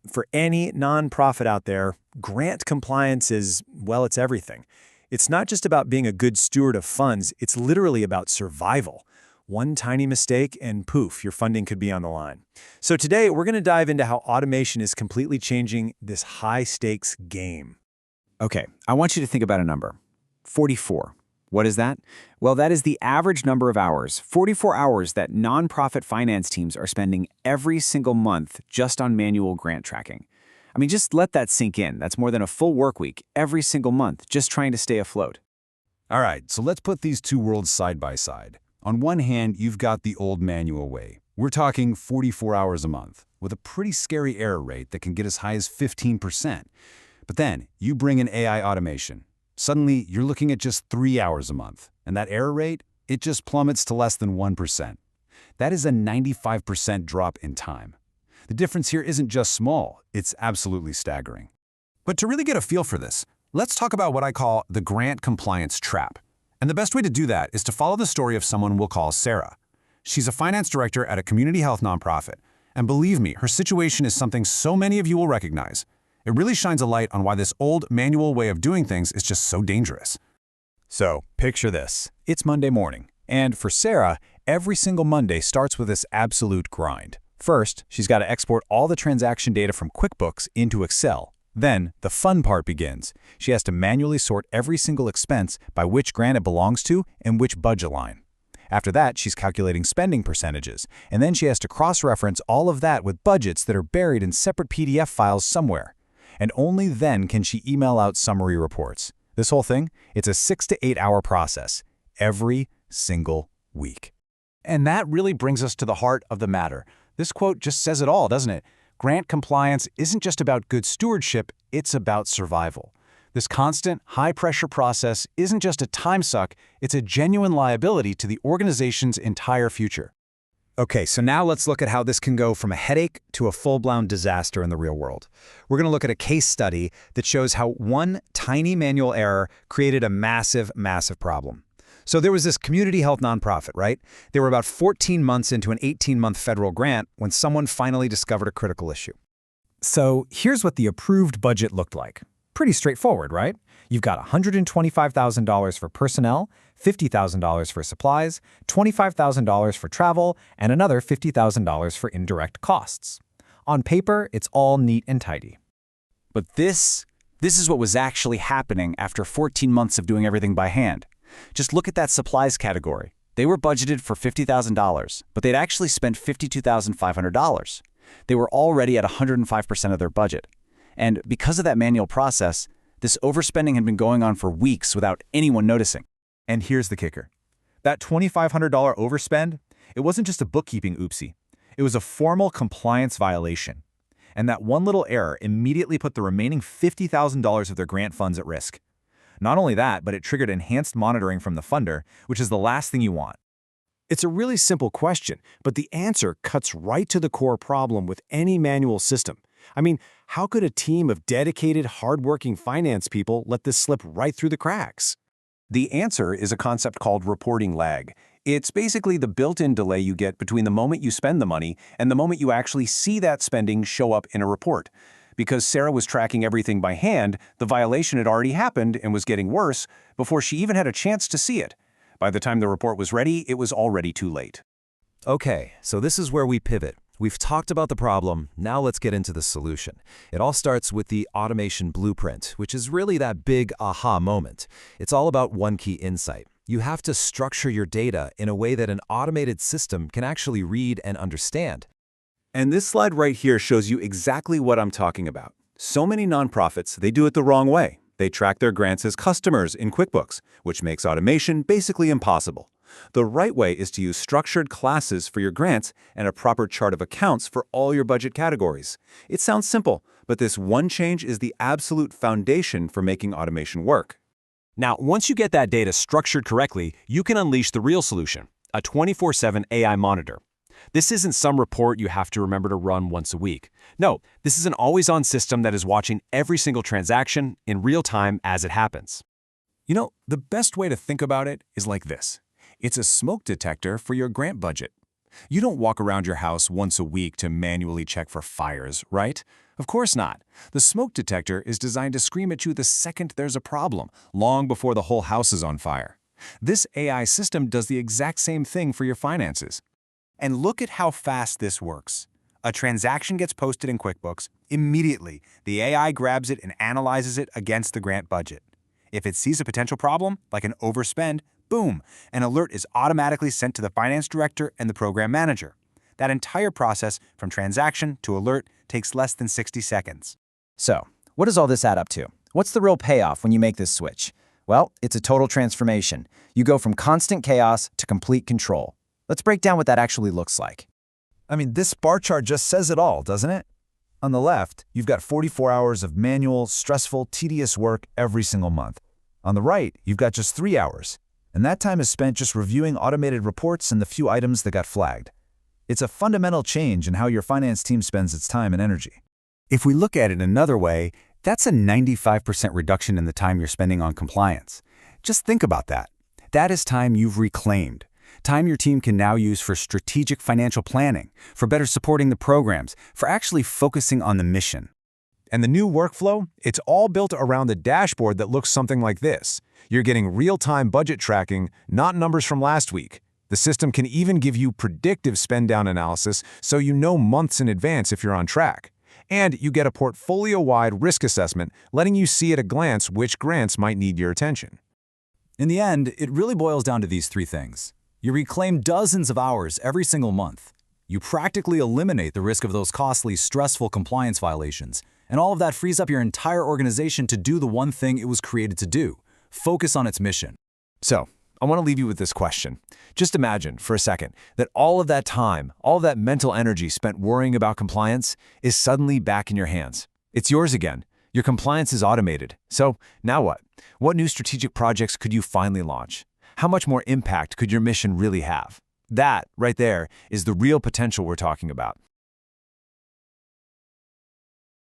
For any nonprofit out there, grant compliance is, well, it's everything. It's not just about being a good steward of funds, it's literally about survival. One tiny mistake and poof, your funding could be on the line. So today, we're going to dive into how automation is completely changing this high-stakes game. Okay, I want you to think about a number. 44. What is that? Well, that is the average number of hours, 44 hours that nonprofit finance teams are spending every single month just on manual grant tracking. I mean, just let that sink in. That's more than a full work week every single month just trying to stay afloat. All right, so let's put these two worlds side by side. On one hand, you've got the old manual way. We're talking 44 hours a month, with a pretty scary error rate that can get as high as 15%. But then, you bring in AI automation. Suddenly, you're looking at just 3 hours a month, and that error rate, it just plummets to less than 1%. That is a 95% drop in time. The difference here isn't just small, it's absolutely staggering. But to really get a feel for this, let's talk about what I call the grant compliance trap. And the best way to do that is to follow the story of someone we'll call Sarah. She's a finance director at a community health nonprofit. And believe me, her situation is something so many of you will recognize. It really shines a light on why this old manual way of doing things is just so dangerous. So, picture this. It's Monday morning. And for Sarah, every single Monday starts with this absolute grind. First, she's got to export all the transaction data from QuickBooks into Excel. Then, the fun part begins. She has to manually sort every single expense by which grant it belongs to and which budget line. After that, she's calculating spending percentages, and then she has to cross-reference all of that with budgets that are buried in separate PDF files somewhere. And only then can she email out summary reports. This whole thing, it's a 6 to 8 hour process, every single week. And that really brings us to the heart of the matter. This quote just says it all, doesn't it? Grant compliance isn't just about good stewardship, it's about survival. This constant, high-pressure process isn't just a time suck, it's a genuine liability to the organization's entire future. Okay, so now let's look at how this can go from a headache to a full-blown disaster in the real world. We're going to look at a case study that shows how one tiny manual error created a massive, massive problem. So there was this community health nonprofit, right? They were about 14 months into an 18-month federal grant when someone finally discovered a critical issue. So here's what the approved budget looked like. Pretty straightforward, right? You've got $125,000 for personnel, $50,000 for supplies, $25,000 for travel, and another $50,000 for indirect costs. On paper, it's all neat and tidy. But this is what was actually happening after 14 months of doing everything by hand. Just look at that supplies category. They were budgeted for $50,000, but they'd actually spent $52,500. They were already at 105% of their budget. And because of that manual process, this overspending had been going on for weeks without anyone noticing. And here's the kicker. That $2,500 overspend, it wasn't just a bookkeeping oopsie. It was a formal compliance violation. And that one little error immediately put the remaining $50,000 of their grant funds at risk. Not only that, but it triggered enhanced monitoring from the funder, which is the last thing you want. It's a really simple question, but the answer cuts right to the core problem with any manual system. I mean, how could a team of dedicated, hardworking finance people let this slip right through the cracks? The answer is a concept called reporting lag. It's basically the built-in delay you get between the moment you spend the money and the moment you actually see that spending show up in a report. Because Sarah was tracking everything by hand, the violation had already happened and was getting worse before she even had a chance to see it. By the time the report was ready, it was already too late. Okay, so this is where we pivot. We've talked about the problem, now let's get into the solution. It all starts with the automation blueprint, which is really that big aha moment. It's all about one key insight. You have to structure your data in a way that an automated system can actually read and understand. And this slide right here shows you exactly what I'm talking about. So many nonprofits, they do it the wrong way. They track their grants as customers in QuickBooks, which makes automation basically impossible. The right way is to use structured classes for your grants and a proper chart of accounts for all your budget categories. It sounds simple, but this one change is the absolute foundation for making automation work. Now, once you get that data structured correctly, you can unleash the real solution, a 24/7 AI monitor. This isn't some report you have to remember to run once a week. No, this is an always-on system that is watching every single transaction in real time as it happens. You know, the best way to think about it is like this. It's a smoke detector for your grant budget. You don't walk around your house once a week to manually check for fires, right? Of course not. The smoke detector is designed to scream at you the second there's a problem, long before the whole house is on fire. This AI system does the exact same thing for your finances. And look at how fast this works. A transaction gets posted in QuickBooks. Immediately, the AI grabs it and analyzes it against the grant budget. If it sees a potential problem, like an overspend, boom, an alert is automatically sent to the finance director and the program manager. That entire process, from transaction to alert, takes less than 60 seconds. So, what does all this add up to? What's the real payoff when you make this switch? Well, it's a total transformation. You go from constant chaos to complete control. Let's break down what that actually looks like. I mean, this bar chart just says it all, doesn't it? On the left, you've got 44 hours of manual, stressful, tedious work every single month. On the right, you've got just 3 hours, and that time is spent just reviewing automated reports and the few items that got flagged. It's a fundamental change in how your finance team spends its time and energy. If we look at it another way, that's a 95% reduction in the time you're spending on compliance. Just think about that. That is time you've reclaimed. Time your team can now use for strategic financial planning, for better supporting the programs, for actually focusing on the mission. And the new workflow? It's all built around a dashboard that looks something like this. You're getting real-time budget tracking, not numbers from last week. The system can even give you predictive spend-down analysis so you know months in advance if you're on track. And you get a portfolio-wide risk assessment, letting you see at a glance which grants might need your attention. In the end, it really boils down to these 3 things. You reclaim dozens of hours every single month. You practically eliminate the risk of those costly, stressful compliance violations. And all of that frees up your entire organization to do the one thing it was created to do: focus on its mission. So, I want to leave you with this question. Just imagine, for a second, that all of that time, all of that mental energy spent worrying about compliance is suddenly back in your hands. It's yours again. Your compliance is automated. So, now what? What new strategic projects could you finally launch? How much more impact could your mission really have? That, right there, is the real potential we're talking about.